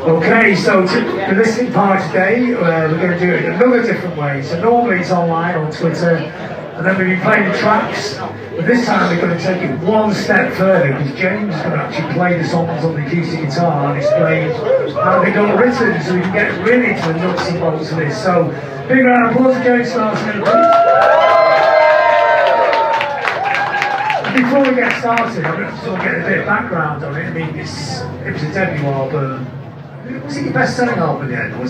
Okay, so the listening part today, we're going to do it another different way. So normally it's online on Twitter, and then we've been playing the tracks, but this time we're going to take it one step further, because James is going to actually play the songs on the acoustic guitar and explain how they got written, so we can get really to the nuts and bolts of this. So, big round of applause for James Starsailor, please. Before we get started, I'm going to sort of get a bit of background on it. I mean, it was a debut album. Was it your best-selling album yet, or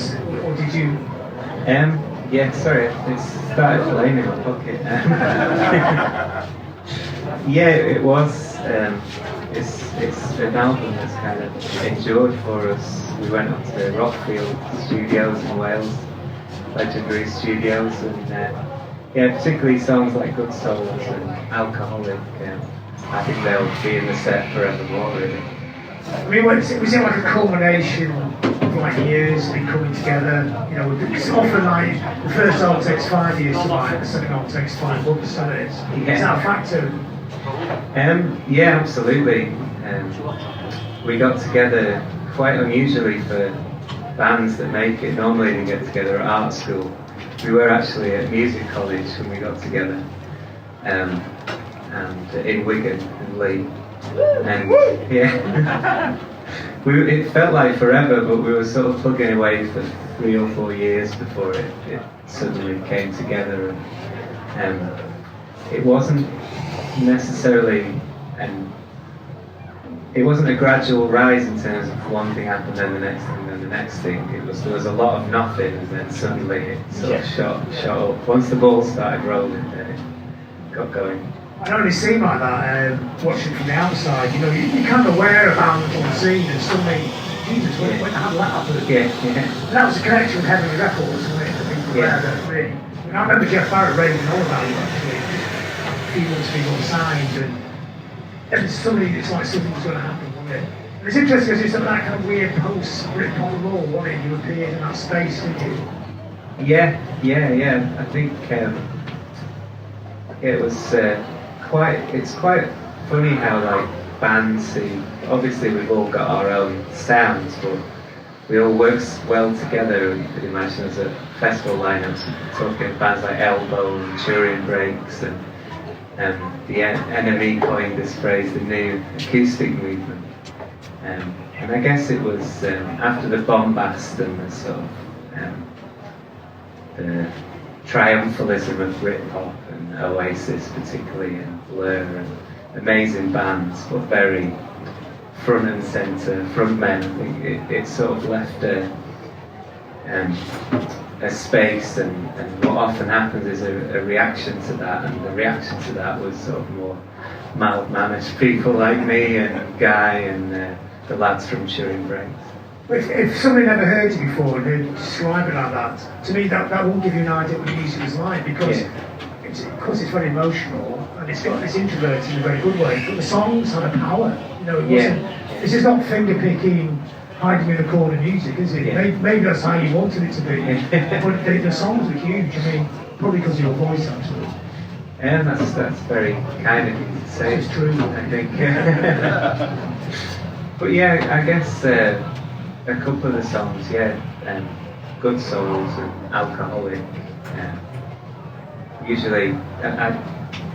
did you? Yeah, sorry, it started flaming in my pocket. Yeah, it was. It's an album that's kind of endured for us. We went up to Rockfield Studios in Wales, legendary studios, and yeah, particularly songs like Good Souls and Alcoholic. I think they'll be in the set forevermore, really. I mean, was it like a culmination of like years of coming together? You know, it's often like the first album takes 5 years to write, the second album takes 5 months, so it's that a factor? Yeah, absolutely. We got together quite unusually for bands that make it. Normally they get together at art school. We were actually at music college when we got together, and in Wigan and Leigh. And yeah, it felt like forever, but we were sort of plugging away for 3 or 4 years before it suddenly came together. And it wasn't necessarily, it wasn't a gradual rise in terms of one thing happened, then the next thing, then the next thing. There was a lot of nothing, and then suddenly it sort of shot up. Once the ball started rolling, then it got going. I don't really seem like that, watching from the outside. You know, you're kind of aware of bands on the scene, and suddenly, Jesus, when did that happen? Yeah. And that was a connection with Heavenly Records, wasn't it? I think really. I remember Jeff Barrett raving all about it, actually. He wants to be all signed, and suddenly it's like something was going to happen, wasn't it? And it's interesting because it's that kind of weird post-Britpop roll, wasn't it? You appeared in that space, didn't you? Yeah. I think it was it's quite funny how like bands see. Obviously, we've all got our own sounds, but we all work well together. You could imagine as a festival lineups, talking of bands like Elbow and Turing Breaks, and the NME coined this phrase, the new acoustic movement. And I guess it was after the bombast and the sort of the triumphalism of Britpop and Oasis particularly, and Blur, and amazing bands, but very front and centre, front men. I think it sort of left a space, and what often happens is a reaction to that, and the reaction to that was sort of more mild-mannered people like me and Guy and the lads from Turing Breaks. If somebody never heard you before and they describe it like that, to me that won't give you an idea what the music is like, because it's very emotional and it's introverted in a very good way, but the songs had a power. You know, this is not finger picking, hiding in a corner music, is it? Yeah. Maybe that's how you wanted it to be, but the songs were huge. I mean, probably because of your voice, actually. And that's very kind of you to say. It's true, I think. But yeah, I guess a couple of the songs, Good Souls and Alcoholic. Usually,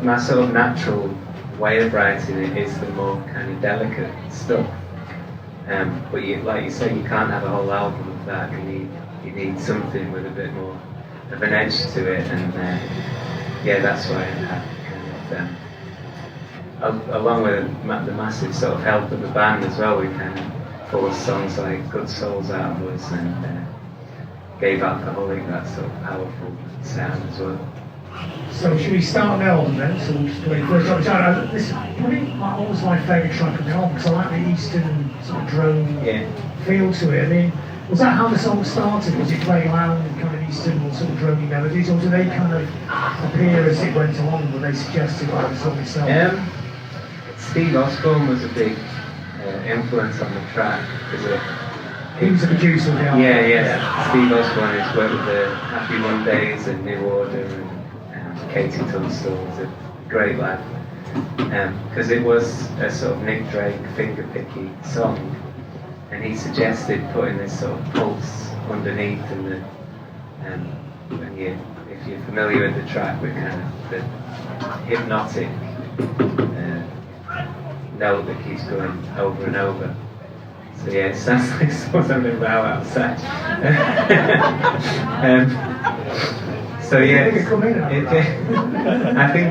my sort of natural way of writing it is the more kind of delicate stuff. But like you say, you can't have a whole album of that. You need something with a bit more of an edge to it, and that's why I have kind of, along with the massive sort of help of the band as well, we kind of forced songs like Good Souls out of us, and gave Alcoholic that sort of powerful sound as well. So should we start the album then? So we'll just play first time. This is probably always my favourite track of the album, because I like the Eastern sort of drone feel to it. I mean, was that how the song started? Was it playing around with kind of Eastern or sort of drony melodies, or did they kind of appear as it went along? Were they suggested by the song itself? Steve Osborne was a big influence on the track. He was the producer of the album. Yeah. Steve Osborne has worked with the Happy Mondays and New Order, and Katie Tunstall was a great lad. Because it was a sort of Nick Drake finger-picky song. and he suggested putting this sort of pulse underneath, and if you're familiar with the track, with kind of the hypnotic note that keeps going over and over. So yeah, it sounds like something about outside. So yeah, I think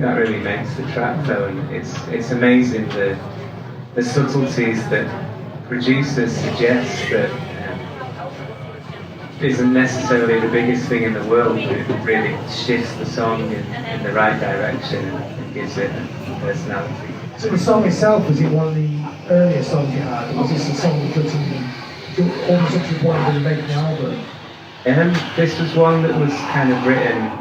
that really makes the track though, and it's amazing the subtleties that producers suggest that isn't necessarily the biggest thing in the world, but it really shifts the song in the right direction and gives it a personality. So the song itself, was it one of the earlier songs you had, or was this a song that almost up to the point of making the album? This was one that was kind of written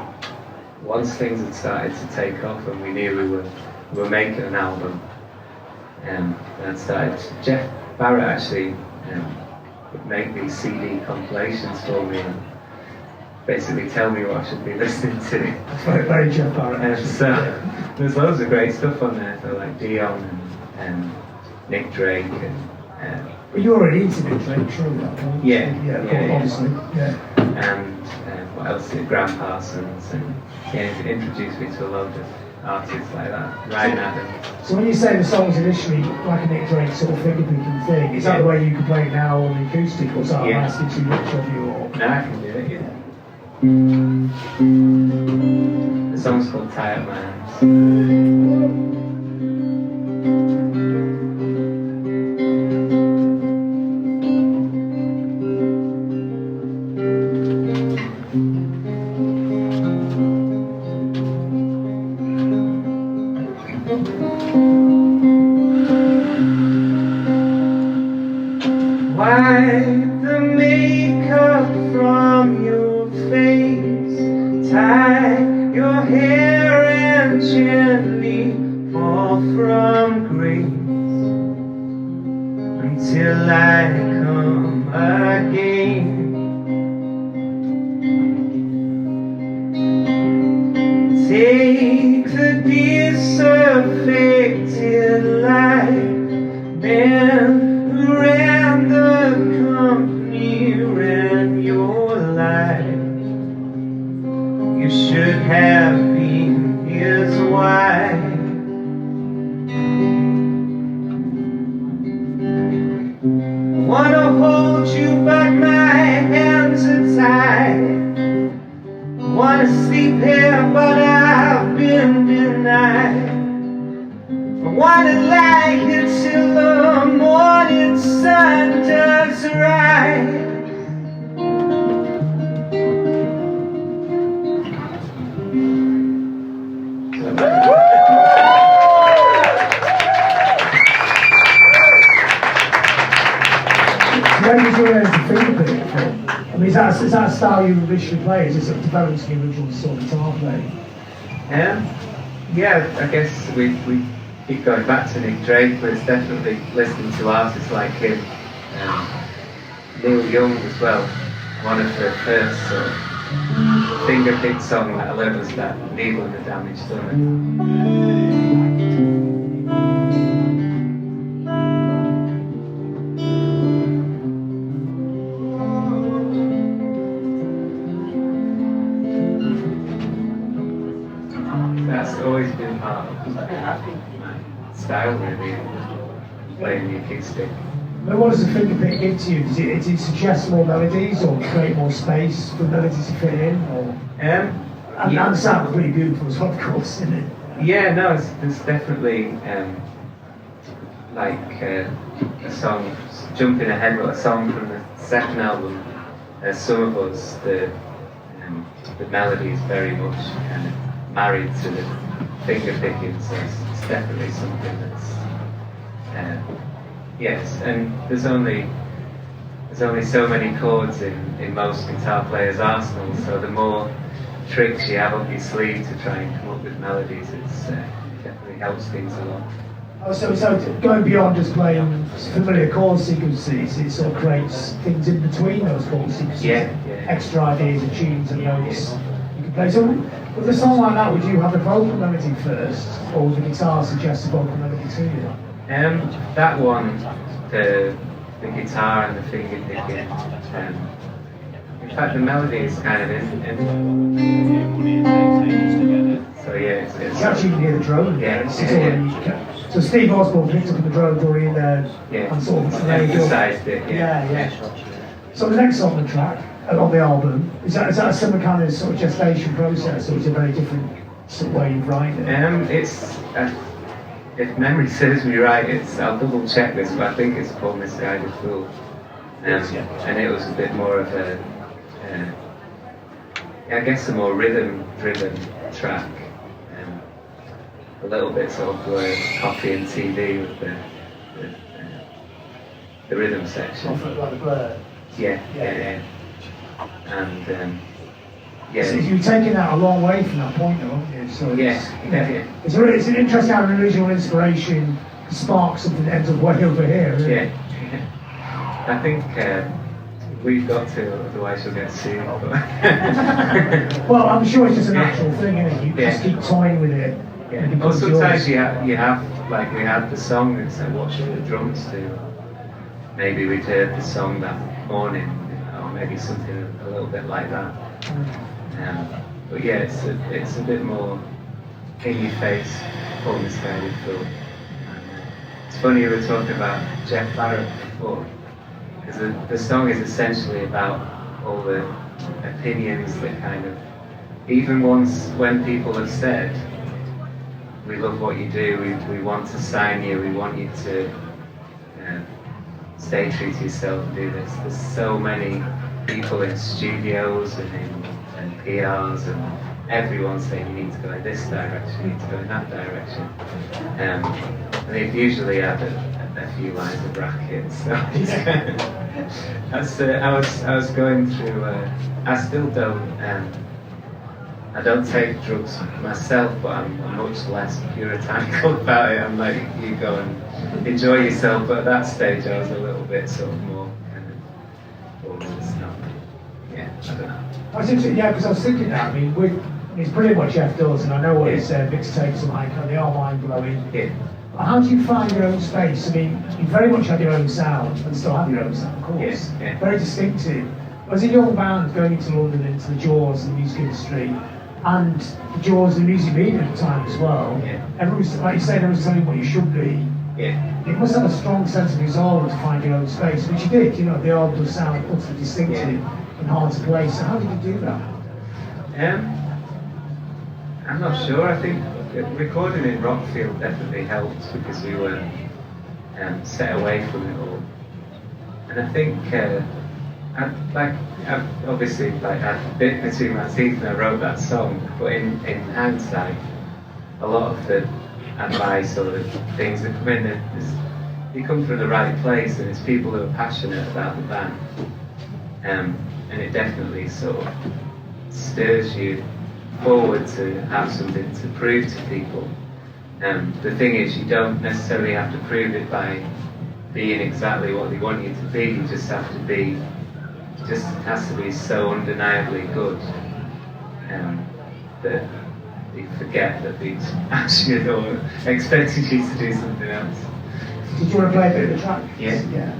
once things had started to take off and we knew we were making an album. And Jeff Barrett actually would make these CD compilations for me and basically tell me what I should be listening to. That's very Jeff Barrett. So there's loads of great stuff on there, so like Dion and Nick Drake and but you're already into Nick Drake, surely that point. Yeah, obviously. Yeah. And what else did Graham Parsons, and it introduced me to a load of artists like that, Ryan Adams. So when you say the song's initially like a Nick Drake sort of finger picking thing, is that the way you can play it now on the acoustic, or is that asking too much of you? Or? No, I can do it, yeah. The song's called Tie Up My Hands. Wipe the makeup from your face, tie your hair and gently fall from grace until I come again. Take the disaffected life, man who ran the company, ran your life. You should have been his wife. I wanna hold you, but my hands are tied. I wanna sleep here, but I've been denied. I wanna lie here till the morning sun does rise. Where did you learn to finger pick from? I mean, is that a style you originally play? Is it sort of developed the original sort of guitar playing? Yeah, I guess we keep going back to Nick Drake, but it's definitely listening to artists like him. Neil Young as well. One of the first sort of finger pick song that I learned was that Needle and the Damaged Stomach. That's always been part of my style, really, playing the acoustic. But what does the finger pick give to you? Does it suggest more melodies or create more space for melodies to fit in? Or? And the sound pretty beautiful as well, of course, isn't it? Yeah, no, it's definitely like a song, jumping ahead with a song from the second album, Some of Us, the melody is very much kind of married to the finger picking, so it's definitely something that's yes, and there's only so many chords in most guitar players' arsenal, so the more tricks you have up your sleeve to try and come up with melodies, it definitely helps things a lot. Oh, so going beyond just playing familiar chord sequences, it sort of creates things in between those chord sequences, extra ideas and tunes and notes you can play. So with a song like that, would you have the vocal melody first, or would the guitar suggest the vocal melody to you? That one, the the guitar and the finger picking. In fact, the melody is kind of in so yeah, it's You actually can hear the drone. So Steve Osborne picked up the drone during and sort of emphasised it. Yeah. So the next song on the track, on the album, is that a similar kind of sort of gestation process, or is it a very different sort of way you write it? It's if memory serves me right, I'll double check this, but I think it's called Misguided Fool, and it was a bit more of a I guess a more rhythm-driven track. A little bit sort of coffee and TV with the rhythm section. Like the blur. Yeah. And So you've taken that a long way from that point, though, haven't you? So yeah. It's an interesting how an original inspiration sparks something that ends up way over here. Really. Yeah. I think we've got to, otherwise you'll get sued. Well, I'm sure it's just a natural thing, isn't it? You just keep toying with it. Yeah. Well, sometimes you have, like we had the song and said, what should the drums do? Maybe we'd heard the song that morning, or maybe something a little bit like that. But yeah, it's a bit more in your face, full Misguided Fool. It's funny you were talking about Jeff Barrett before, because the song is essentially about all the opinions that kind of, even when people have said, we love what you do, we want to sign you, we want you to stay true to yourself and do this. There's so many people in studios and PRs and everyone saying you need to go in this direction, you need to go in that direction. And they've usually had a few lines of brackets. So I was going through, I still don't, I don't take drugs myself, but I'm much less puritanical about it. I'm like, you go and enjoy yourself, but at that stage I was a little bit sort of more kind of stuff. Yeah, I don't know. I was interested, because I was thinking that, I mean, it's brilliant what Jeff does, and I know what his mixtapes are like, and they are mind-blowing. Yeah. How do you find your own space? I mean, you very much have your own sound, and still have your own sound, of course. Yeah. Very distinctive. As a young band going into London, into the Jaws and the music industry, and the Jaws and the music media at the time as well, everyone's, like you said, everyone's telling you what you should be. Yeah. You must have a strong sense of resolve to find your own space, which you did. The album does sound utterly distinctive and hard to play. So how did you do that? I'm not sure. I think recording in Rockfield definitely helped because we were set away from it all. And I think I've obviously I've bit between my teeth and I wrote that song, but in hindsight, a lot of the advice or the things that come in, you come from the right place, and it's people who are passionate about the band, and it definitely sort of stirs you forward to have something to prove to people. The thing is, you don't necessarily have to prove it by being exactly what they want you to be. You just have to be. It has to be so undeniably good that you forget that they asked you or expected you to do something else. Did you want to play a bit of the track? Yeah.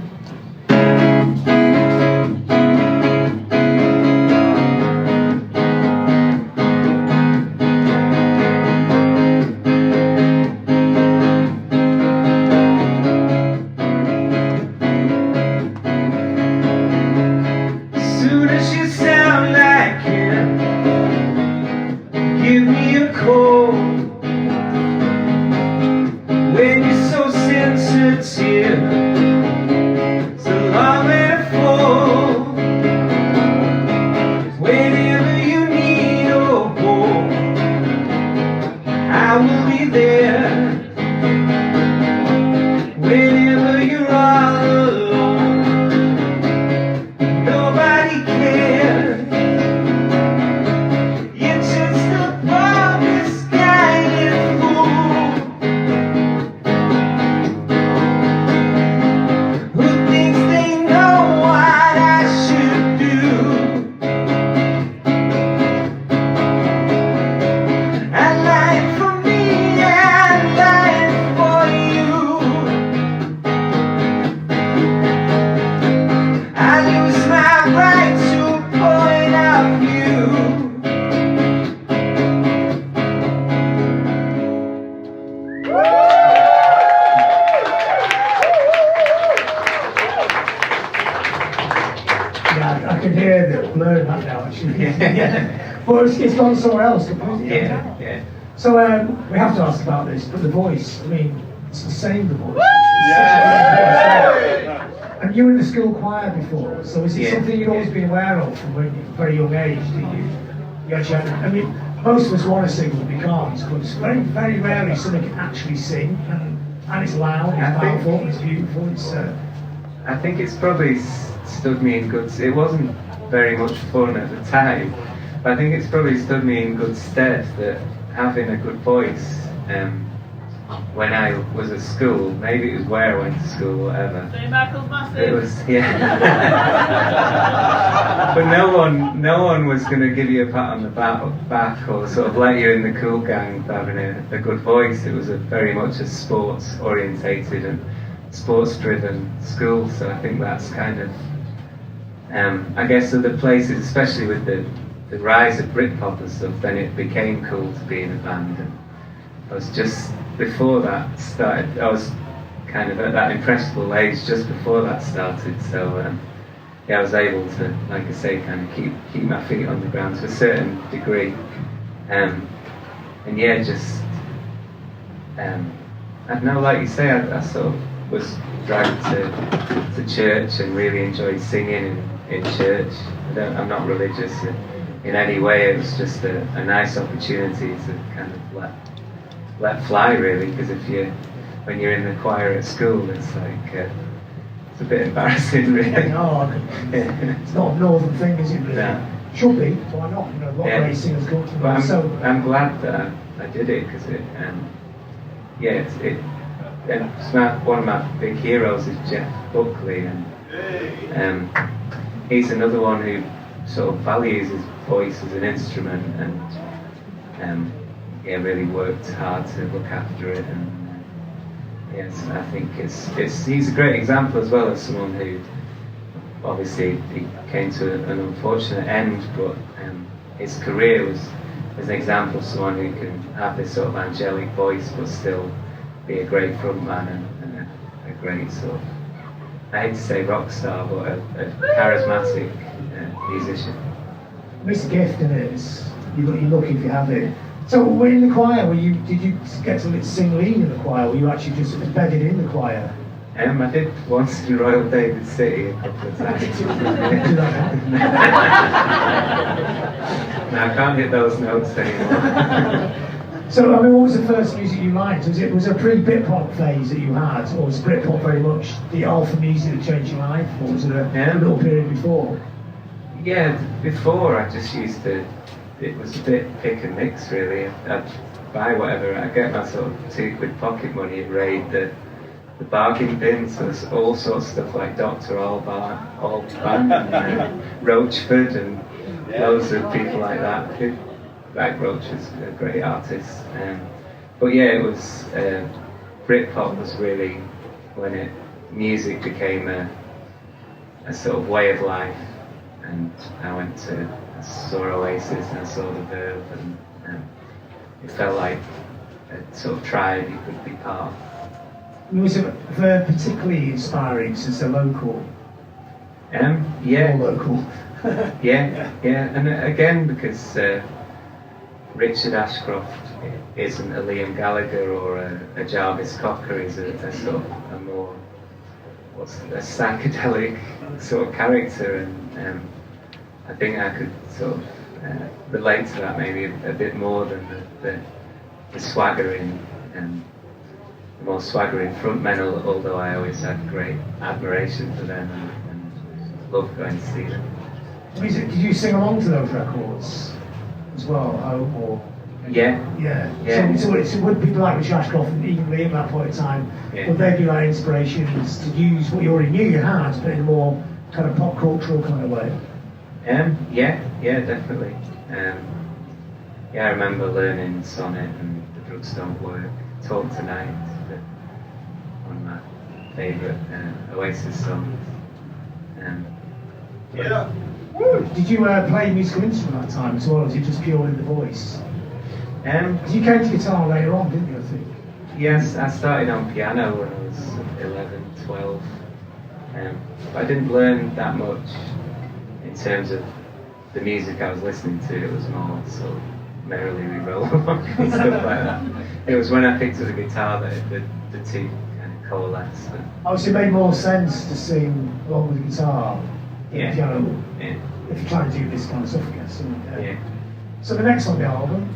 When you're so sensitive lose my right to point of view. Yeah, I can hear the blur in that now, actually. Yeah. But it's gone somewhere else completely. Yeah. So we have to ask about this, but the voice, I mean, it's the same, the voice. And you were in the school choir before, so is it something you've always been aware of from when you were a very young age? You actually had, I mean, most of us want to sing, but we can't. But it's very, very rarely someone can actually sing, and it's loud, it's powerful, it's beautiful. I think it's probably stood me in good. It wasn't very much fun at the time, but I think it's probably stood me in good stead that having a good voice. When I was at school, maybe it was where I went to school, whatever. It was, but no one was going to give you a pat on the back or sort of let you in the cool gang for having a good voice. It was very much a sports orientated and sports driven school. So I think that's kind of, I guess other places, especially with the rise of Britpop and stuff, then it became cool to be in a band. And I was just, before that started, I was kind of at that impressionable age just before that started, so I was able to, like I say, kind of keep my feet on the ground to a certain degree, and just, I don't know, like you say, I sort of was dragged to church and really enjoyed singing in church. I'm not religious in any way, it was just a nice opportunity to kind of let fly, really, because when you're in the choir at school, it's like it's a bit embarrassing, really. No, it's not a northern thing, is it? Really? No. Should be. Why not? You know, a lot of great singers go to But them. I'm glad that I did it because one of my big heroes is Jeff Buckley, and he's another one who sort of values his voice as an instrument and really worked hard to look after it, and yes, I think he's a great example as well as someone who obviously he came to an unfortunate end, but his career was an example of someone who can have this sort of angelic voice but still be a great frontman and a great sort of, I hate to say rock star, but a charismatic musician. It's a gift, isn't it? You're lucky if you have it. So when in the choir, did you get to sing lead in the choir, or were you actually just embedded in the choir? I did once in Royal David City a couple of times. No, I can't hit those notes anymore. So, I mean, what was the first music you liked? Was it a pre-Britpop phase that you had, or was Britpop very much the alpha music that changed your life, or was it a little period before? Yeah, before I just used to, it was a bit pick and mix, really. I'd buy whatever, I'd get my sort of £2 pocket money and raid the bargain bins. So there's all sorts of stuff like Dr. Alban and Roachford and loads of people like that. Like Roach is a great artist. But yeah, it was, Britpop was really when music became a sort of way of life. And I saw Oasis and I saw The Verve, and it felt like a sort of tribe you could be part of. Was it particularly inspiring since they're local? Yeah. More local. yeah, and again because Richard Ashcroft isn't a Liam Gallagher or a Jarvis Cocker, he's a sort of a more a psychedelic sort of character, and I think I could sort of relate to that maybe a bit more than the swaggering and the more swaggering frontmen, although I always had great admiration for them and loved going to see them. Did you sing along to those records as well? Or Yeah. So would people like Richard Ashcroft and even Liam at that point in time, would they be like inspirations to use what you already knew you had, but in a more kind of pop cultural kind of way? Yeah, definitely. I remember learning Sonnet and The Drugs Don't Work, Talk Tonight, one of my favourite Oasis songs. Yeah. Did you play musical instrument at that time as well, or was it just purely the voice? Because you came to guitar later on, didn't you, I think? Yes, I started on piano when I was 11, 12. But I didn't learn that much in terms of the music I was listening to. It was more sort of merrily we roll along and stuff like that. It was when I picked up the guitar that the two kind of coalesced. Oh, so it made more sense to sing along with the guitar than Yeah. piano, Yeah. if you're trying to do this kind of stuff, I guess. Yeah. So the next on the album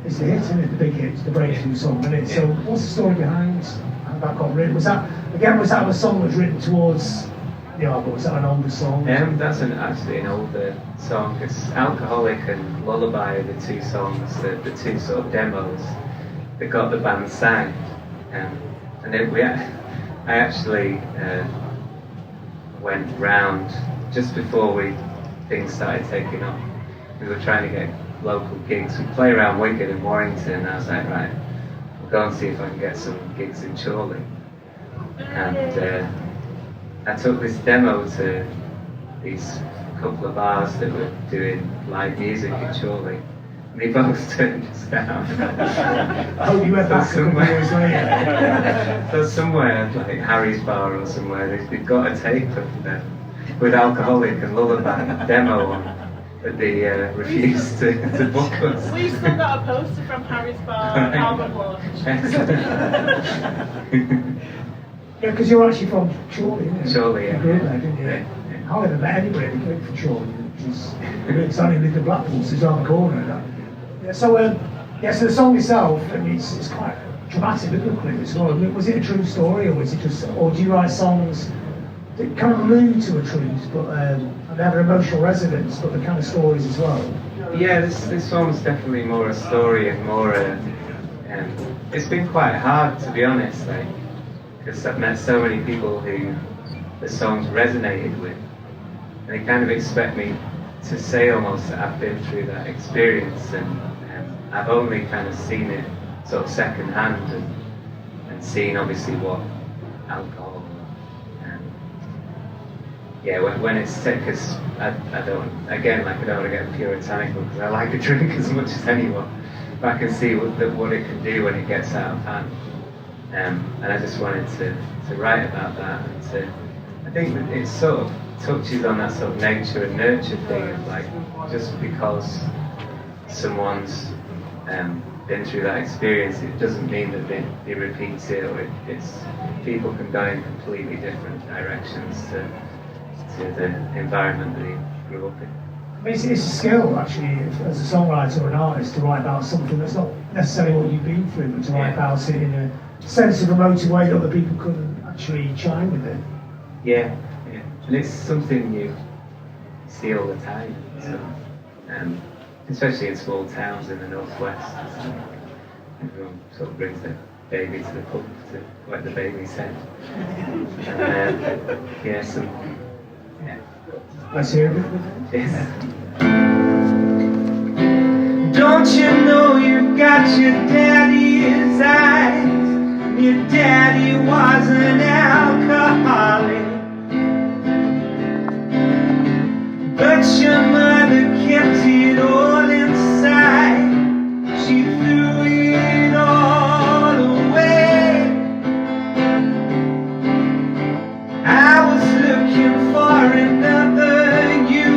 is the hit, isn't it? The big hit, the breakthrough song, isn't it? So what's the story behind how that got written? Was that a song that was written towards the album? Was that an older song? That's actually an older song. It's Alcoholic and Lullaby are the two songs, the two sort of demos that got the band sang. And then I actually went round just before things started taking off. We were trying to get local gigs. We play around Wigan and Warrington, and I was like, right, I'll go and see if I can get some gigs in Chorley. And I took this demo to these couple of bars that were doing live music in Chorley. And they both turned us down. Oh, you went back a couple of years later. So somewhere, like Harry's Bar or somewhere, they've got a tape of them with Alcoholic and Lullaby demo on. But they refused to book us. We still got a poster from Harry's Bar album launch. Yeah, because you're actually from Chorley, isn't it? Chorley, yeah. You grew up there, didn't you? Yeah. I never met anybody who came from Chorley, which is it's only lived in Blackpool, so it's around the corner. Yeah, so the song itself, I mean, it's quite dramatic lyrically as well. Was it a true story, or was it just, or do you write songs that kind of allude to a truth, but they have an emotional resonance, but the kind of stories as well? Yeah, this one's definitely more a story and more it's been quite hard, to be honest, like, because I've met so many people who the songs resonated with, and they kind of expect me to say almost that I've been through that experience, and I've only kind of seen it sort of second hand and seen obviously what alcohol. Yeah, when it's sick, because I don't want to get puritanical because I like a drink as much as anyone, but I can see what it can do when it gets out of hand. And I just wanted to write about that, and I think that it sort of touches on that sort of nature and nurture thing of like, just because someone's been through that experience, it doesn't mean that they repeat it, or it's people can go in completely different directions to the environment that he grew up in. I mean, it's a skill, actually, as a songwriter or an artist, to write about something that's not necessarily what you've been through, but to write about it in a sense of emotive way that other people couldn't actually chime with it. Yeah. And it's something you see all the time, so, especially in small towns in the northwest. Everyone sort of brings their baby to the pub to wet the baby's head. And, Let's hear a bit of it. Yes. Don't you know you got your daddy's eyes? Your daddy was an alcoholic, but your mother kept it all inside. She threw it all away. I was looking for another you,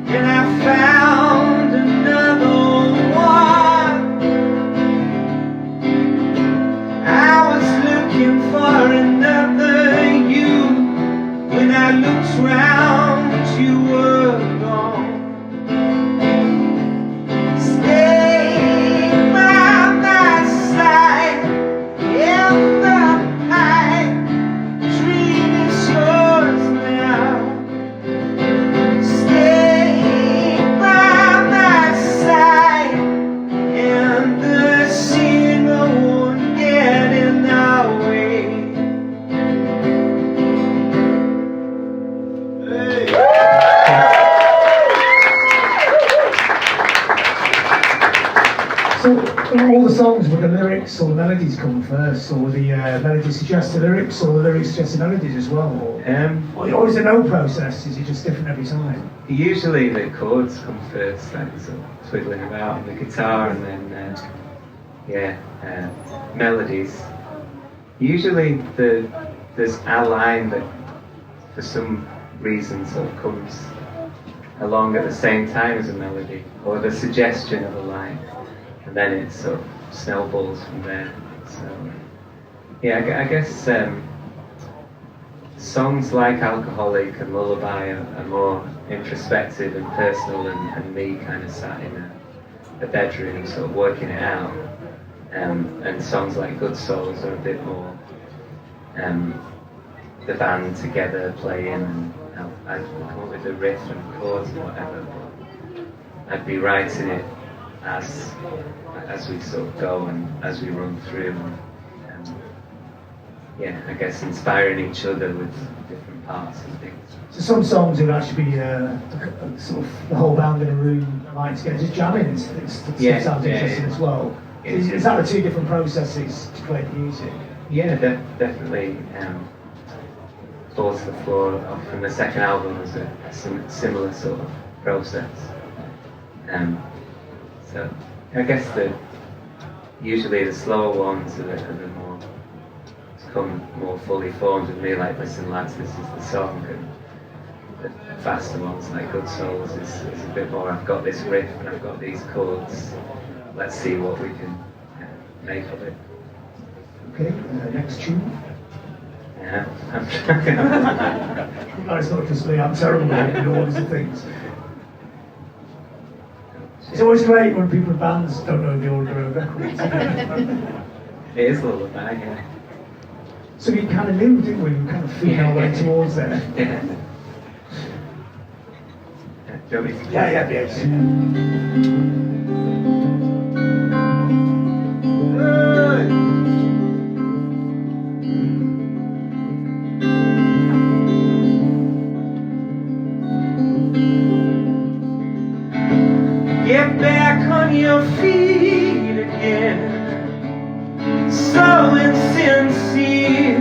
and I found another one. I was looking for another you. When I looked round, you were gone. Stay by my side in the night. Dream is yours now. Stay by my side, and the singer won't get in our way. All the songs, would the lyrics or the melodies come first, or the melodies suggest the lyrics, or the lyrics suggest the melodies as well? Or is there no process? Is it just different every time? Usually the chords come first, like sort of twiddling about on the guitar, and then melodies. Usually there's a line that for some reason sort of comes along at the same time as a melody, or the suggestion of a line, and then it sort of snowballs from there. So I guess songs like Alcoholic and Lullaby are more introspective and personal, and me kind of sat in a bedroom sort of working it out. And songs like Good Souls are a bit more the band together playing, and I'd come up with the riff and chords and whatever, but I'd be writing it as we sort of go and as we run through, and I guess inspiring each other with different parts and things. So some songs would actually be sort of the whole band in a room like together, just jamming. It sounds interesting as well. Is that the two different processes to play the music? Yeah, definitely. Falls to the Floor from the second album was a similar sort of process. So I guess usually the slower ones are the more come more fully formed with me, like Listen Lads, This Is the Song, and the faster ones like Good Souls is a bit more, I've got this riff and I've got these chords, let's see what we can make of it. Okay, next tune. Yeah. No, it's not just me, I'm terrible at orders of things. It's always great when people in bands don't know the order of records. It is a little bit, yeah. So we kind of knew, didn't we? We kind of feeling our way towards there. Yeah. Do you want me to? Yeah. Get back on your feet again, so insincere.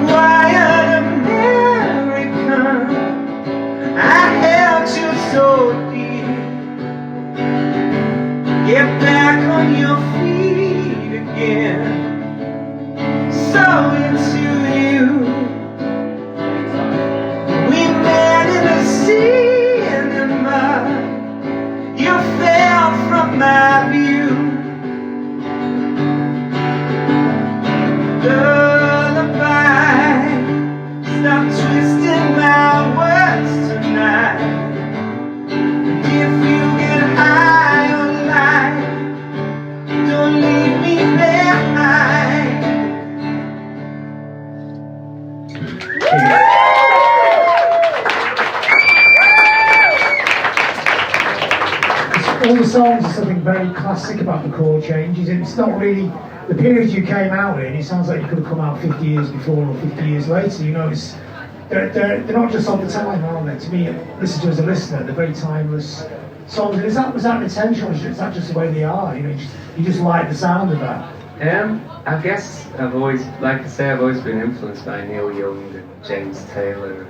Quiet American, I held you so dear. Get back on your feet again, so into you. We met in the sea. You fell from my view. Lullaby, stop twisting my words tonight. And if you get high on life, don't leave me behind. All the songs are something very classic about the chord changes, and it's not really the period you came out in. It sounds like you could have come out 50 years before or 50 years later. You know, they're not just on the time, are they? To me, listen to as a listener, they're very timeless songs. And was that intentional? Is that just the way they are? You know, you just like the sound of that. I guess I've always been influenced by Neil Young and James Taylor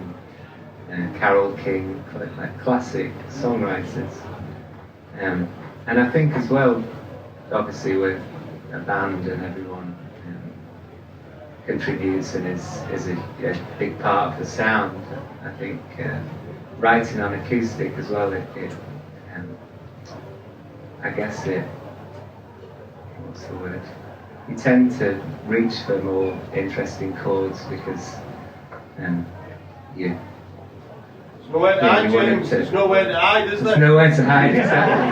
and Carole King, like classic songwriters. And I think as well, obviously we're a band and everyone contributes and is a big part of the sound. I think writing on acoustic as well, I guess what's the word? You tend to reach for more interesting chords because you Nowhere to hide, James. There's nowhere to hide, is there? There's nowhere to hide, exactly.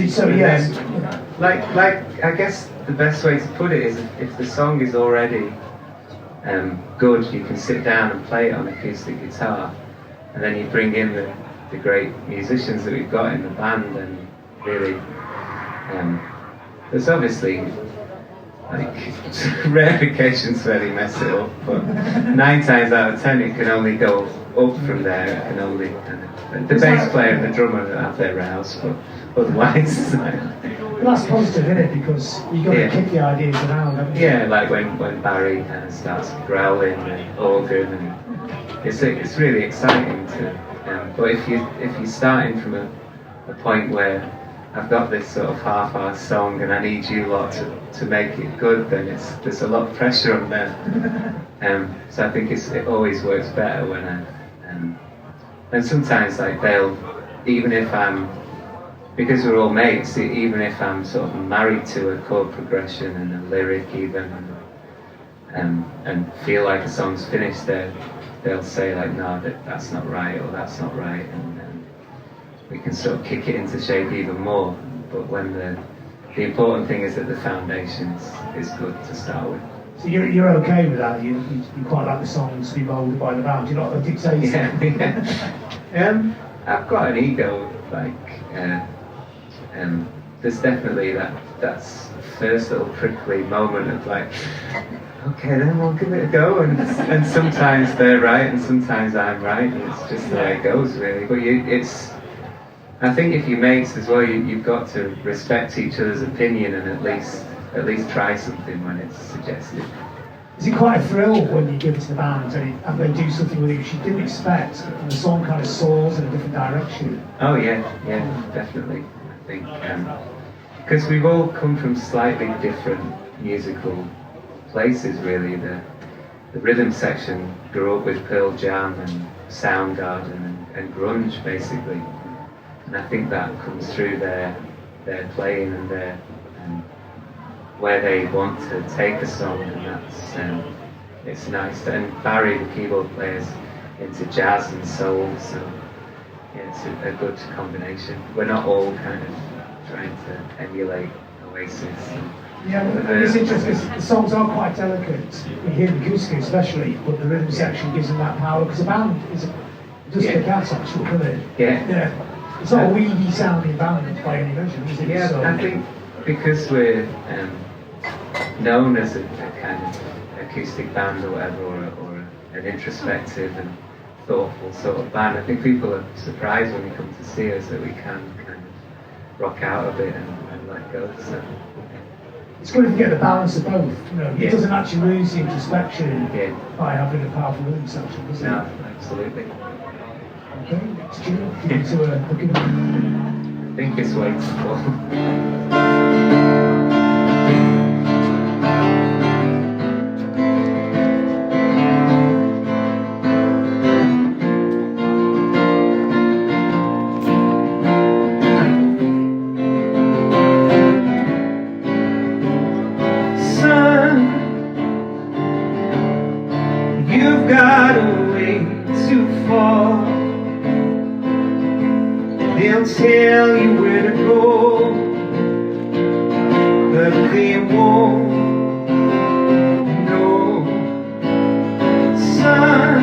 So yes. Like I guess the best way to put it is if the song is already good, you can sit down and play it on acoustic guitar, and then you bring in the great musicians that we've got in the band, and really there's obviously like rare occasions where they mess it up, but 9 times out of 10 it can only go up from there. It can only the bass player and the drummer have their rows, but otherwise. Well, that's positive, isn't it? Because you've got to kick the ideas around, haven't you? Yeah, like when Barry kind of starts growling and organ, and it's really exciting to. But if you're starting from a point where I've got this sort of half-assed song and I need you lot to make it good, then there's a lot of pressure on them. So I think it always works better when and sometimes like they'll, even if because we're all mates, even if I'm sort of married to a chord progression and a lyric even, and feel like a song's finished, they'll say like, no, that's not right, or that's not right, and we can sort of kick it into shape even more. But when the important thing is that the foundation is good to start with. So you're okay with that? You quite like the songs to be moulded by the band? You're not a dictator? Yeah. I've got an ego, like, there's definitely that's first little prickly moment of like, okay, then we'll give it a go, and sometimes they're right and sometimes I'm right, and it's just the way it goes really. But I think if you're mates as well, you've got to respect each other's opinion and at least try something when it's suggested. Is it quite a thrill when you give it to the band and they do something with it which you didn't expect, and the song kind of soars in a different direction? Oh yeah, definitely. I think because we've all come from slightly different musical places really. The rhythm section grew up with Pearl Jam and Soundgarden and grunge basically, and I think that comes through their playing and their where they want to take a song, and that's it's nice. And Barry, the keyboard player's into jazz and soul, so yeah, it's a good combination. We're not all kind of trying to emulate Oasis. Yeah, and it's interesting because the songs are quite delicate. You hear the acoustic especially, but the rhythm section gives them that power, because a band does stick out actually, doesn't it? Yeah. It's not a weedy sounding band by any measure, is it? Yeah, so, I think because we're known as a kind of acoustic band or whatever, or an introspective and thoughtful sort of band, I think people are surprised when they come to see us that we can kind of rock out a bit and let go. So it's good if you get the balance of both. You know, it doesn't actually lose the introspection by having a powerful rhythm section, does it? No, absolutely. Okay, next tune. Into a look at I think it's waiting for. You've got a way to fall. They'll tell you where to go, but they won't know. Son,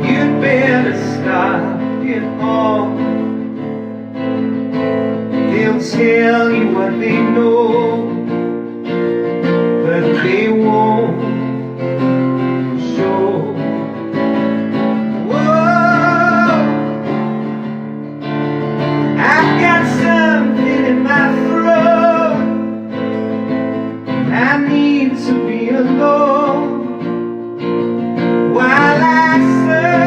you'd better stop it all. They'll tell you what they know, but they won't show. Whoa, I've got something in my throat. I need to be alone while I suffer.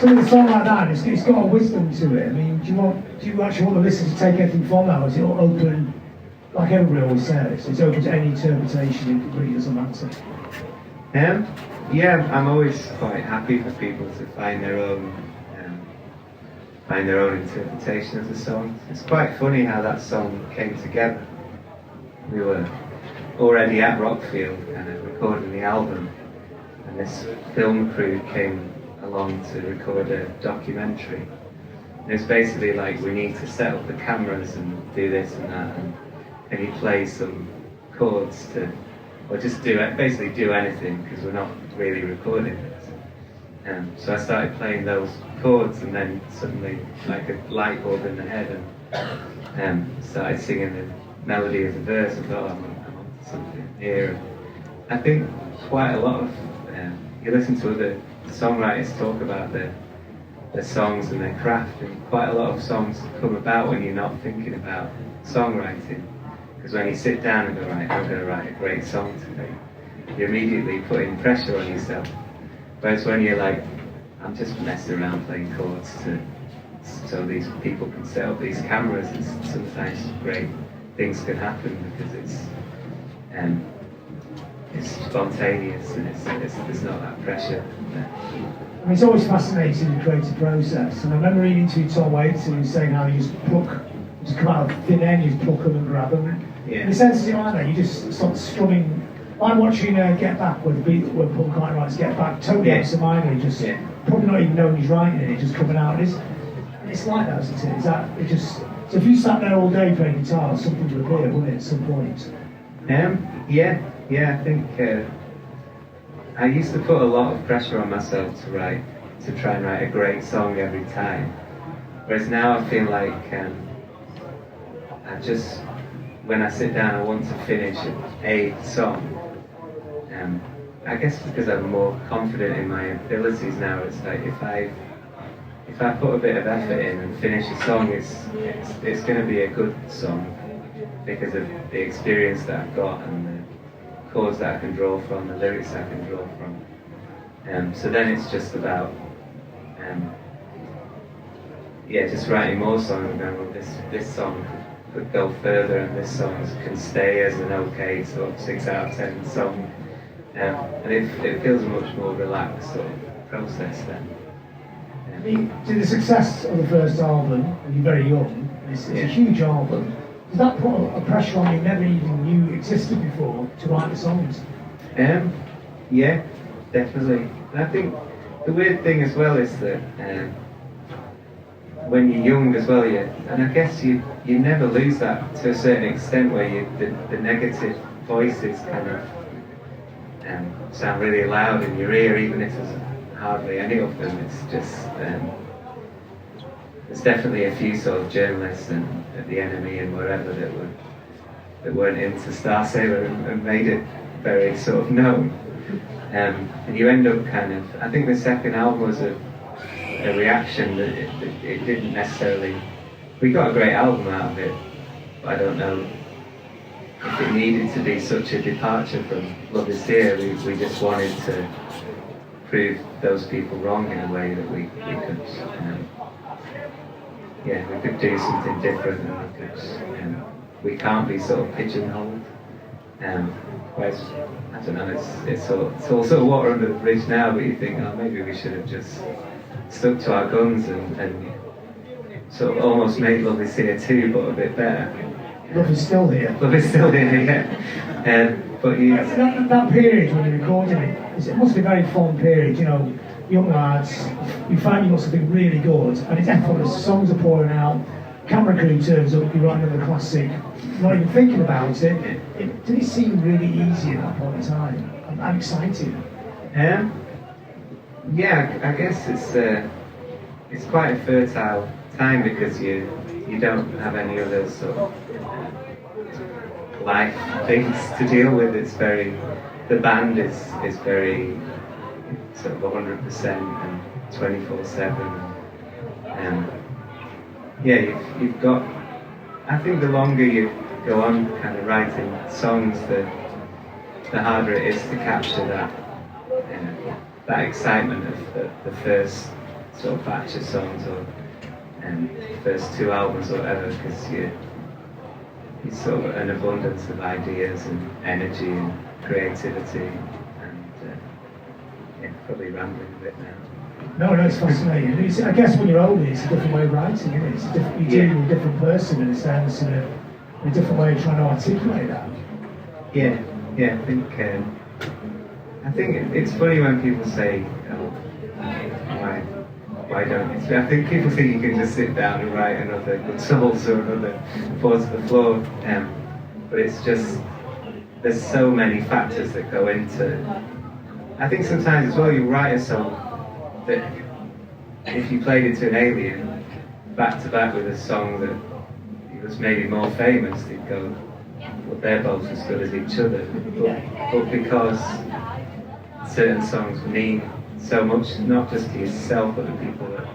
So with a song like that, it's got a wisdom to it. I mean, do you actually want the listener to take anything from that, or is it all open, like everybody always says, it's open to any interpretation, it completely doesn't matter? Yeah, I'm always quite happy for people to find their own interpretation of the song. It's quite funny how that song came together. We were already at Rockfield kind of recording the album, and this film crew came along to record a documentary. And it's basically like, we need to set up the cameras and do this and that, and can you play some chords to or just basically do anything because we're not really recording it. So I started playing those chords, and then suddenly, like a light bulb in the head, and started singing the melody of the verse. I thought, I'm onto something here. And I think quite a lot of you listen to other songwriters talk about their songs and their craft, and quite a lot of songs come about when you're not thinking about songwriting. Because when you sit down and go, right, I'm going to write a great song today, you're immediately putting pressure on yourself. Whereas when you're like, I'm just messing around playing chords so these people can set up these cameras, and sometimes great things can happen because it's spontaneous and there's not that pressure there. I mean, it's always fascinating, the creative process. And I remember reading to Tom Waits, who was saying how you just come out of thin air, you just pluck them and grab them. Yeah. In the sense of like that, you just start strumming. I'm watching Get Back, where Paul McCartney writes Get Back, totally absent-mindedly, just probably not even knowing he's writing it, just coming out. And it's like that, isn't it? So if you sat there all day playing guitar, something would appear, wouldn't it, at some point? Yeah, I think I used to put a lot of pressure on myself to try and write a great song every time. Whereas now I feel like when I sit down, I want to finish a song. I guess because I'm more confident in my abilities now, it's like if I put a bit of effort in and finish a song, it's going to be a good song because of the experience that I've got and the chords that I can draw from, the lyrics I can draw from. So then it's just about just writing more songs and going, well, this song could go further, and this song can stay as an okay sort of 6 out of 10 song. And it feels a much more relaxed sort of process then. To the success of the first album, when you're very young, it's a huge album. Does that put a pressure on you never even knew existed before to write the songs? Yeah, definitely. And I think the weird thing as well is that when you're young as well, and I guess you never lose that to a certain extent, where the negative voices kind of sound really loud in your ear, even if there's hardly any of them. It's just there's definitely a few sort of journalists and at the Enemy and wherever that weren't into Starsailor and made it very sort of known. And you end up kind of, I think the second album was a reaction that it didn't necessarily, we got a great album out of it, but I don't know if it needed to be such a departure from Love Is Here. We just wanted to prove those people wrong in a way that we could do something different, and we can't be sort of pigeonholed. Whereas, I don't know, it's all sort of water under the bridge now, but you think, oh, maybe we should have just stuck to our guns and sort of almost made Love Is Here 2, but a bit better. Love Is Still Here. Love Is Still Here, yeah. But that period when you're recording it must be a very fun period, you know, young lads, you find you got something really good, and it's effortless, songs are pouring out, camera crew turns up, you're writing another classic, not even thinking about it. Did it seem really easy at that point in time and exciting? Yeah, I guess it's quite a fertile time because you don't have any other sort of life things to deal with. It's the band is very sort of 100% and 24/7. You've got, I think the longer you go on kind of writing songs, the harder it is to capture that excitement of the first sort of batch of songs or first 2 albums or whatever, because it's sort of an abundance of ideas and energy and creativity, and probably rambling a bit now. No, it's fascinating. I guess when you're older, it's a different way of writing, isn't it? You're dealing with a different person in a sense, and a different way of trying to articulate that. Yeah, I think it's funny when people say, why don't you? I think people think you can just sit down and write another Good Souls or another Four to the Floor, but it's just there's so many factors that go into. I think sometimes as well you write a song that if you played it to an alien back to back with a song that was maybe more famous, they'd go, well, they're both as good as each other. But because certain songs mean so much, not just to yourself, but the people that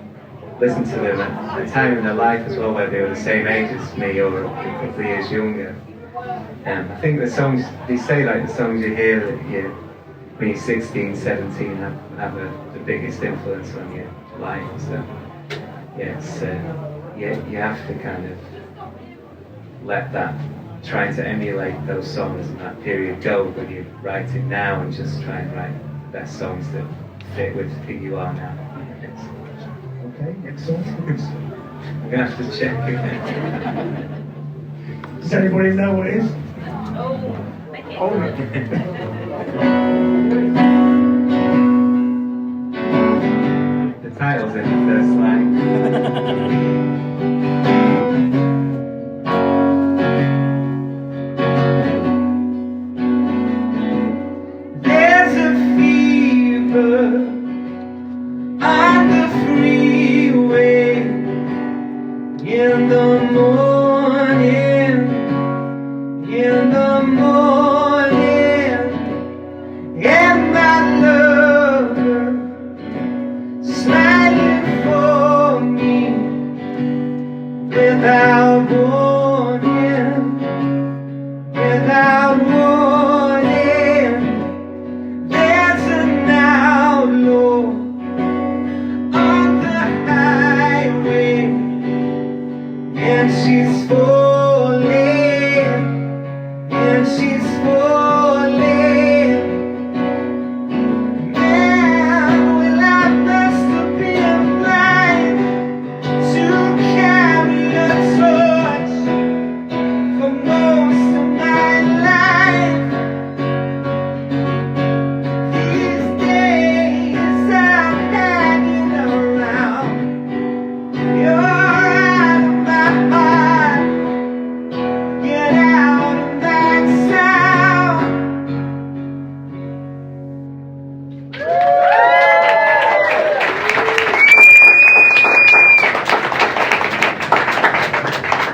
listen to them at a time in their life as well, where they were the same age as me or a couple of years younger. I think the songs, they say like the songs you hear that when you're 16, 17 have the biggest influence on your life. So yeah, it's, you have to kind of let that, trying to emulate those songs in that period go when you're writing now, and just try and write the best songs that fit with who you are now. Okay, excellent. I'm going to have to check again. Does anybody know what it is? Oh, The title's in the first line. There's a fever on the freeway in the morning, and my lover smiling for me without warning, without warning. There's an outlaw on the highway, and she's falling, and she's falling. Man, well, I must have been blind to carry a torch for most of my life. These days I'm hanging around. You're out of my heart. Get out of that sound.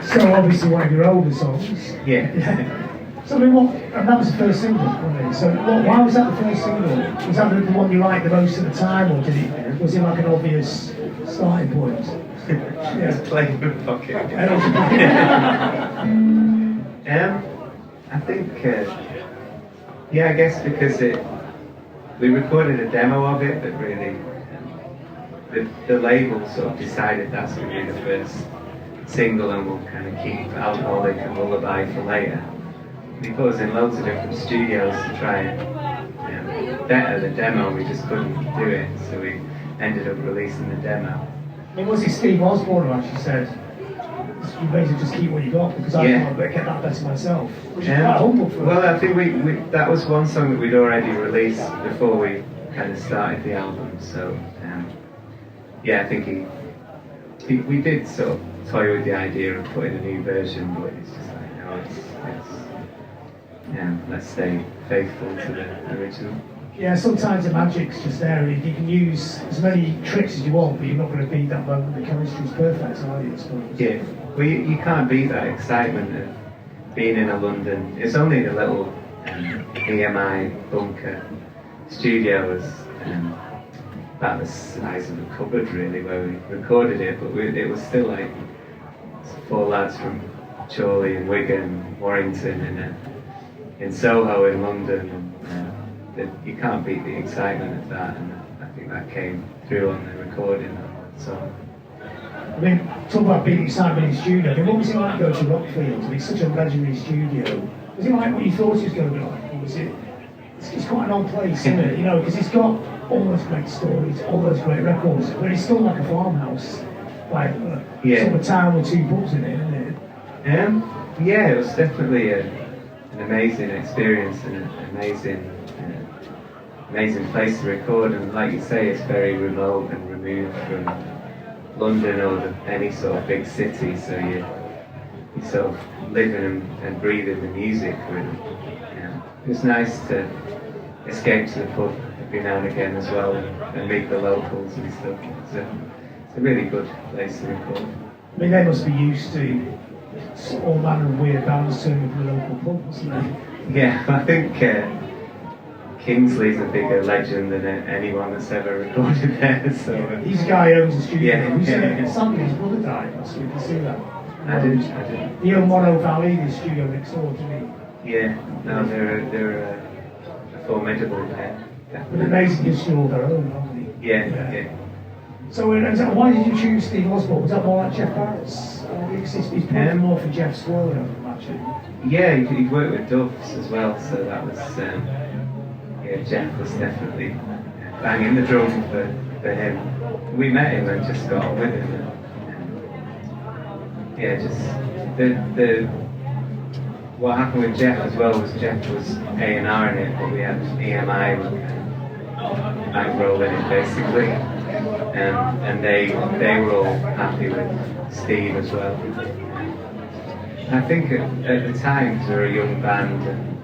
So obviously one of your older songs. Yeah. So I mean, and that was the first single, wasn't it? So why was that the first single? Was that the one you liked the most at the time, or was it like an obvious starting point? Just playing with pocket. I think, I guess because we recorded a demo of it, but really the label sort of decided that's going to be the first single, and we'll kind of keep Alcoholic and Lullaby for later. We put us in loads of different studios to try and better the demo. We just couldn't do it, so we ended up releasing the demo. I mean, was it Steve Osborne who actually said, you basically just keep what you got, because I can't get that better myself, which is quite humble for Well, I think we that was one song that we'd already released before we kind of started the album, so I think we did sort of toy with the idea of putting a new version, but it's just like, no, let's stay faithful to the original. Yeah, sometimes the magic's just there. You can use as many tricks as you want, but you're not going to beat that moment. The chemistry's perfect, are you, I suppose? Yeah, well, you can't beat that excitement of being in a London. It's only a little EMI bunker studio, was about the size of a cupboard, really, where we recorded it, but it was still like 4 lads from Chorley and Wigan, Warrington, and in Soho in London. You can't beat the excitement of that, and I think that came through on the recording of that song. I mean, talk about being excitement in the studio. I mean, what was it like to go to Rockfield? I mean, it's such a legendary studio. Was it like what you thought it was going to be like? Or was it? It's quite an odd place, isn't it? You know, because it's got all those great stories, all those great records, but it's still like a farmhouse, like sort of a town with 2 pubs in it, isn't it? It was definitely an amazing experience and an amazing place to record, and like you say, it's very remote and removed from London or any sort of big city, so you sort of living and breathing the music, really. was nice to escape to the pub every now and again as well and meet the locals and stuff. It's a really good place to record. I mean, they must be used to all manner of weird bands turning up at the local pub, mustn't they? Yeah, I think Kingsley's a bigger legend than anyone that's ever recorded there. So he's a guy who owns a studio. Yeah, He said yeah. sadly his brother died last week. You see that? I didn't. He owned Mono Valley, the studio next door, didn't he? Yeah, no, they're a formidable pair. With an amazing history of their own, haven't they? Yeah. So, why did you choose Steve Osborne? Was that more like Jeff Barrett's? He's probably more for Jeff's world, I would imagine. Yeah, he'd worked with Doves as well, so that was, Jeff was definitely banging the drum for him. We met him and just got on with him. And, what happened with Jeff as well was Jeff was A&R in it, but we had EMI and roll in it basically. And they were all happy with Steve as well. I think at the time, we were a young band and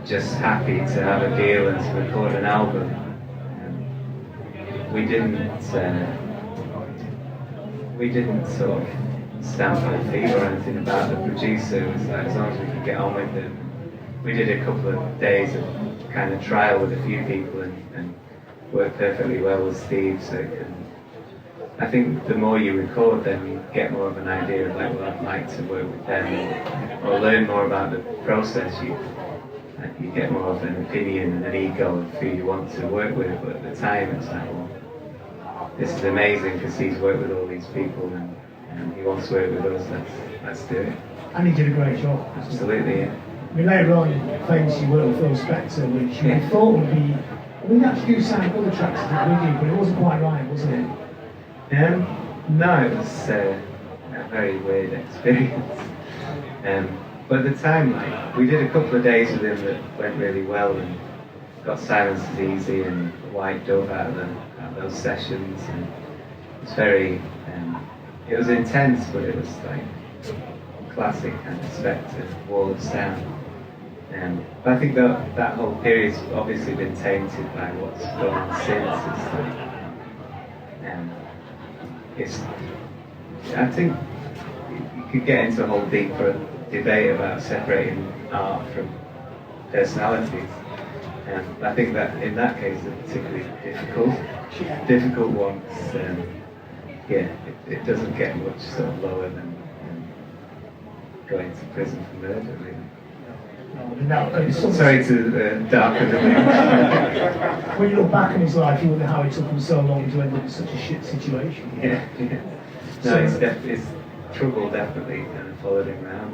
just happy to have a deal and to record an album. We didn't sort of stamp on the feet or anything about the producer. It was like, as long as we could get on with them. We did a couple of days of kind of trial with a few people and worked perfectly well with Steve. So I think the more you record, then you get more of an idea of like, well, I'd like to work with them or learn more about the process. You get more of an opinion and an ego of who you want to work with. But at the time, it's like, well, this is amazing because he's worked with all these people and he wants to work with us. Let's do it. And he did a great job. Absolutely, yeah. I mean, later on, famously worked with Phil Spector, which you thought would be. I mean, actually do sound other tracks as a video, but it wasn't quite right, was it? No, it was a very weird experience. But at the time, like, we did a couple of days with him that went really well and got Silence is Easy and White Dove out of those sessions. And it was very, it was intense, but it was like classic kind of Spector, Wall of Sound. But I think that whole period's obviously been tainted by what's gone on since. I think you could get into a whole deeper debate about separating art from personalities. I think that in that case, it's a particularly difficult one. It doesn't get much sort of lower than going to prison for murder, really. Sorry to darken the mood. When you look back on his life, you wonder how it took him so long to end up in such a shit situation. Yeah. No, it's trouble definitely kind of followed him around.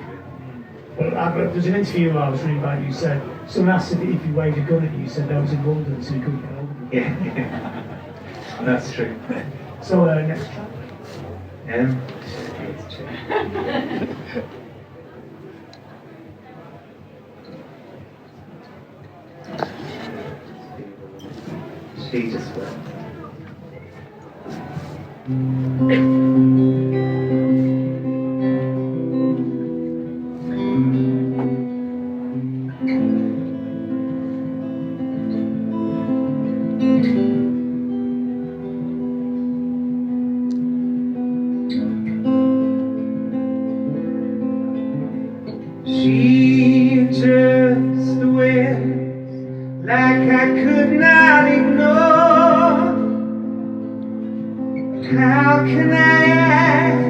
Well, there's an interview I was reading about you said, someone asked if you waved a gun at you, you said that was in London, so you couldn't get hold of it. Yeah. That's true. So, next track. Let's check. She just went. She just went like I could not ignore. How can I act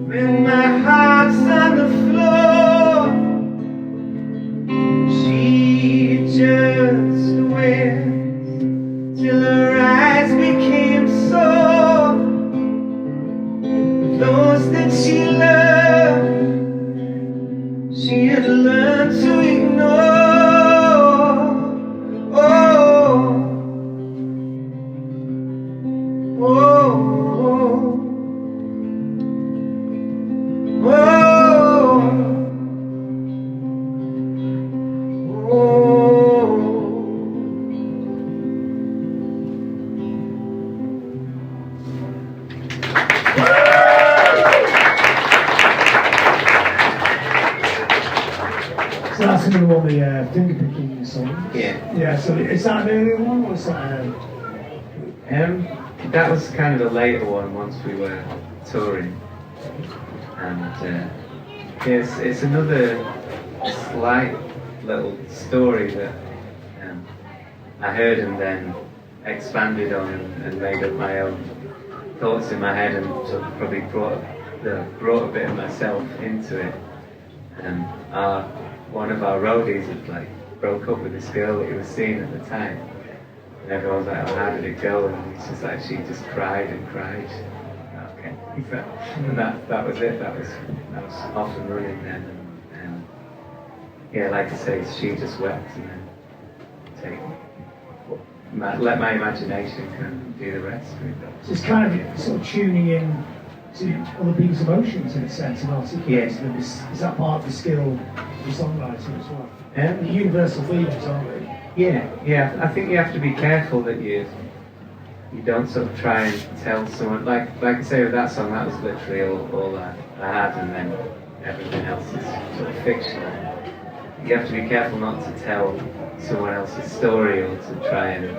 when my heart's on the floor? She just went till her eyes became sore. Those that she loved, she had learned to ignore. that's another one of the finger picking songs. Yeah. Yeah, so is that an earlier one or was that That was kind of a later one once we were touring. And yes, it's another slight little story that I heard and then expanded on and made up my own thoughts in my head and sort of probably brought a bit of myself into it. One of our roadies had broke up with this girl that he was seeing at the time. And everyone was like, oh, how did it go? And it's just like, she just cried and cried. Okay. And that was it. That was off and running then. And yeah, like I say, she just wept and then let my imagination kind of do the rest of it. So it's kind of sort of tuning in to other people's emotions in a sense and articulating them. Is that part of the skill of the songwriting as well? The universal themes, aren't they? Yeah. I think you have to be careful that you don't sort of try and tell someone, like I say with that song, that was literally all I had, and then everything else is sort of fictional. You have to be careful not to tell someone else's story or to try and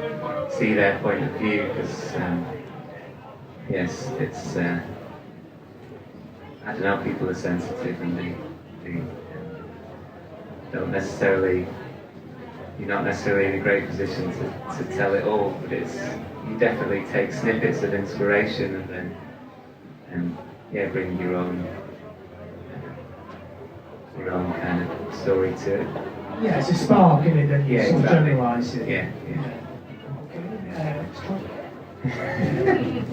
see their point of view, because yes, it's I don't know, people are sensitive and they don't necessarily, you're not necessarily in a great position to tell it all, but you definitely take snippets of inspiration and then bring your own kind of story to it. Yeah, it's a spark in it, then you sort of exactly. generalise it. Yeah. Okay, next track.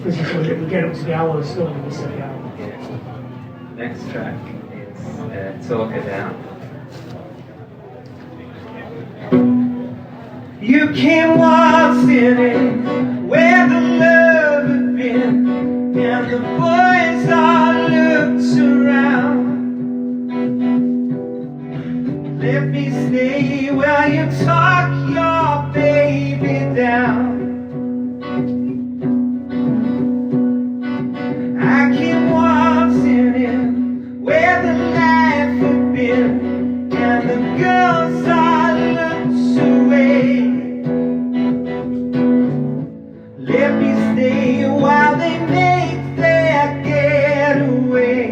Because we get up to the hour, still going to say the hour. Yeah. Next track is Talk Her Down. You came waltzing in where the love had been, and the boys all looked around. Let me stay while you talk your baby down. I came waltzing in where the life had been, and the girls all looked away. Let me stay while they make their getaway.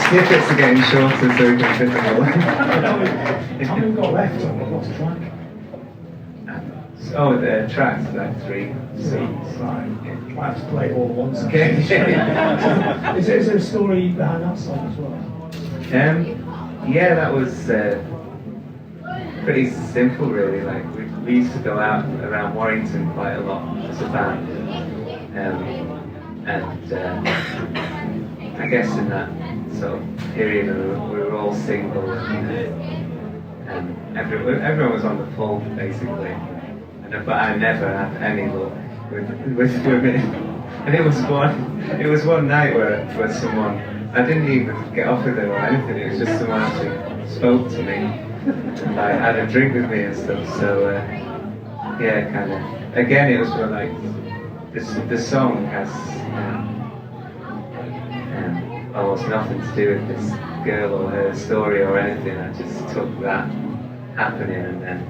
Snippets are getting shorter so we can fit them all. How many got left on what's track? Oh, the tracks, like 3 songs. Right. I have to play it all at once. Okay. Is there a story behind that song as well? Yeah, that was pretty simple, really. Like we used to go out around Warrington quite a lot as a band, and I guess in that sort of period we were all single, and everyone was on the pull basically. But I never had any luck with women. And it was one night where someone, I didn't even get off with her or anything, it was just someone actually spoke to me and like had a drink with me and stuff. So yeah, kind of, again it was sort of like, the song has almost nothing to do with this girl or her story or anything. I just took that happening and then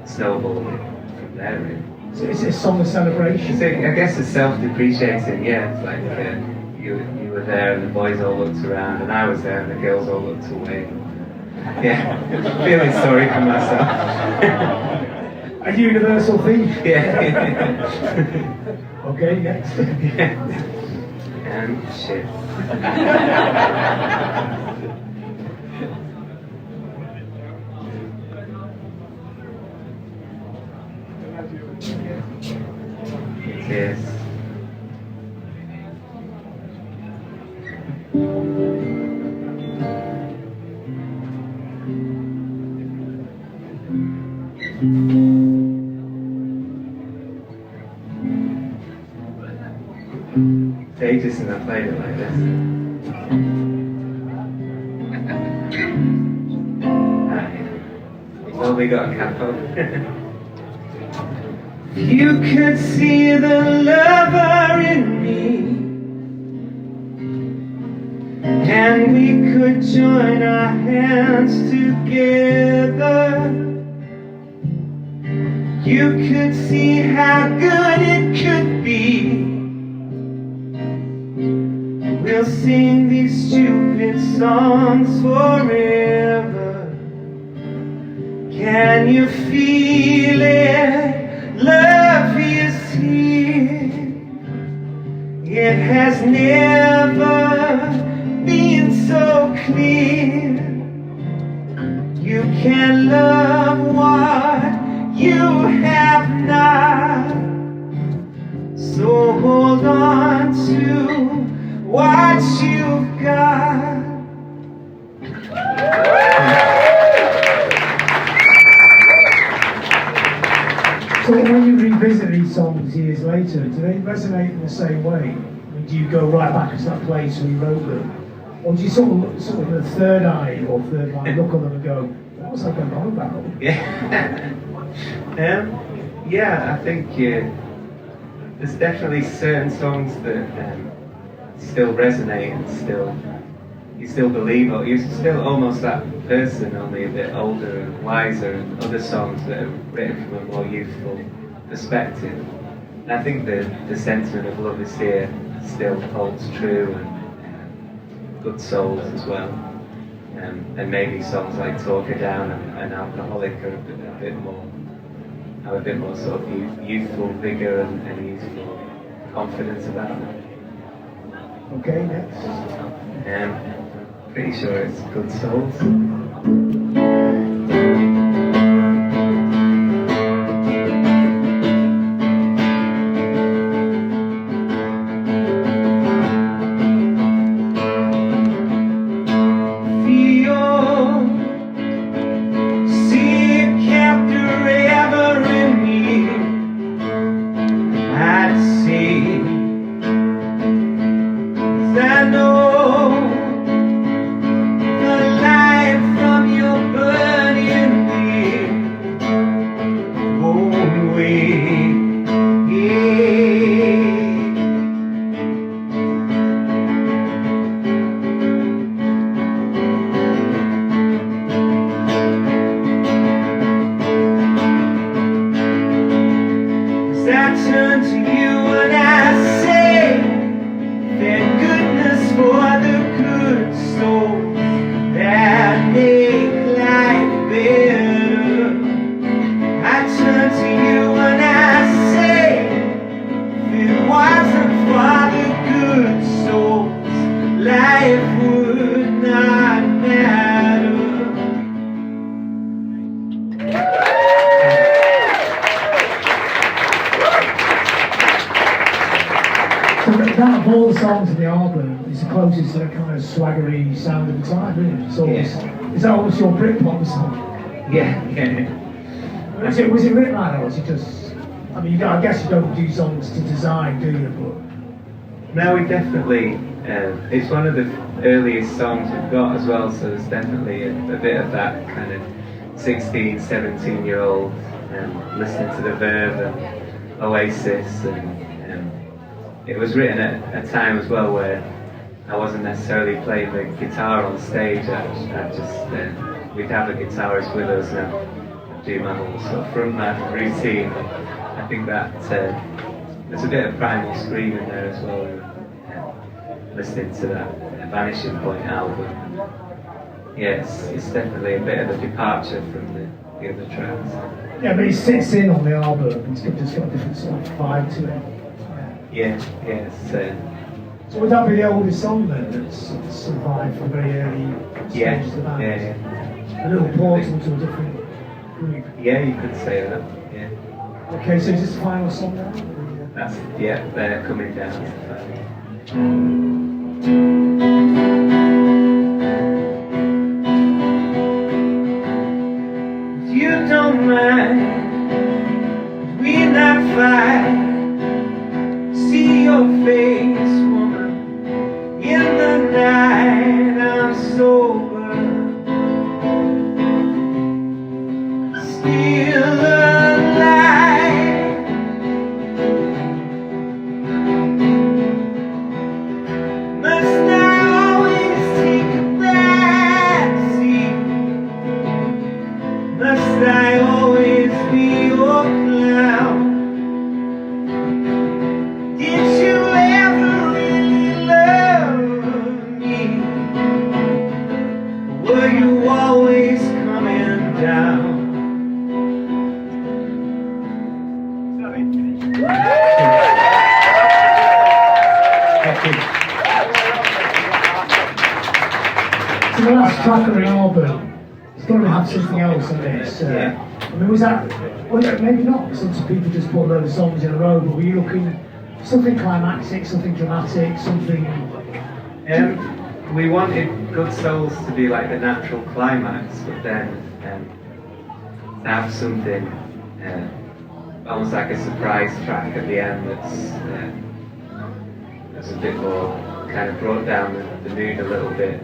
snowballed it. There, So it's a song of celebration. so I guess it's self-depreciating, yeah. It's like you were there and the boys all looked around and I was there and the girls all looked away. Yeah, feeling sorry for myself. A universal theme. Yeah. Okay, next. And shit. Yes. It's ages since I played it like this. Well, we got a capo. You could see the lover in me, and we could join our hands together, you could see how good it could be. We'll sing these stupid songs forever. Can you feel it? Love is here. It has never been so clear. You can love what you have not. So hold on to what you've got. So when you revisit these songs years later, do they resonate in the same way? I mean, do you go right back to that place where you wrote them? Or do you sort of with a third eye or third eye look on them and go, what was I going on about? Yeah, I think there's definitely certain songs that still resonate and you still believe, or you're still almost that person, only a bit older and wiser, and other songs that are written from a more youthful perspective. And I think the sentiment of Love Is Here still holds true, and Good Souls as well. And maybe songs like Talk Her Down and Alcoholic are have a bit more sort of youthful vigour and youthful confidence about them. Okay, next. Pretty sure it's Good Souls. That of all the songs in the album is the closest to that kind of swaggery sound of the time, isn't it? It's almost, Is that almost your Britpop song? Yeah. Was it written like that, or was it just... I mean, I guess you don't do songs to design, do you? But No, we definitely... it's one of the earliest songs we've got as well, so there's definitely a bit of that kind of 16, 17-year-old listening to the Verve and Oasis, and it was written at a time as well where I wasn't necessarily playing the guitar on stage. We'd have a guitarist with us and I'd do my whole sort of frontman routine. I think that there's a bit of Primal Scream in there as well. Listening to that Vanishing Point album. Yeah, it's definitely a bit of a departure from the other tracks. yeah, but it sits in on the album. It's just got a different sort of vibe to it. Yeah. So would that be the oldest song then that's survived from very early stages of the band? Yeah. A little portal to a different group. Yeah, you could say that. Yeah. Okay, so is this the final song now? They're coming down. If you don't mind, we not fight. See your face, woman, in the night. I'm sober, still alive. Must I always Must I always be your clown? Did you ever really love me? Were you always coming down? Thank you. So the last track of the album, it's going to have something else in it. I mean, was that, well, maybe not, some people just put a load of songs in a row, but were you looking for something climactic, something dramatic, something... We wanted Good Souls to be like the natural climax, but then to have something almost like a surprise track at the end that's a bit more kind of brought down the mood a little bit.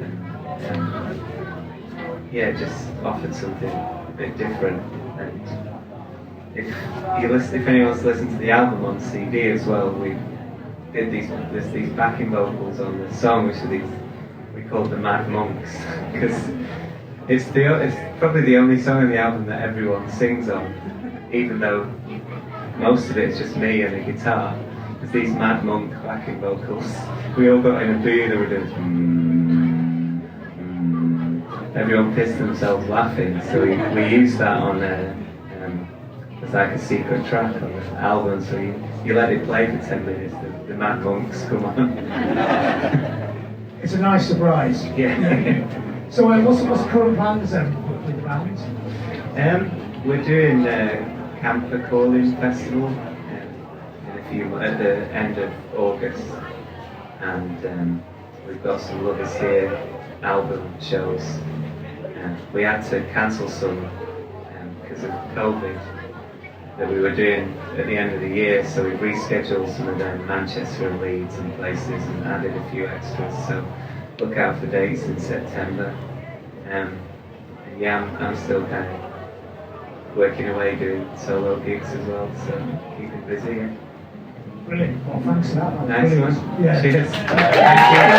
Yeah, just offered something a bit different. And if anyone's listened to the album on CD as well, we did there's these backing vocals on the song, which are we called the Mad Monks, because it's probably the only song in the album that everyone sings on, even though most of it is just me and a guitar. There's these Mad Monk backing vocals. We all got in a booth and we did. Everyone pissed themselves laughing, so we used that on as like a secret track on the album. So you let it play for 10 minutes. The Mad Monks come on. It's a nice surprise. Yeah. So what's the current plans then with the band? We're doing Kendal Calling Festival at the end of August, and we've got some Love Is Here album shows. We had to cancel some because of COVID that we were doing at the end of the year, so we rescheduled some of them, Manchester and Leeds and places, and added a few extras, so look out for dates in September. And yeah, I'm still kind of working away doing solo gigs as well, so keeping busy. Brilliant. Well, thanks for that. Nice one. Yeah. Cheers. Thank you.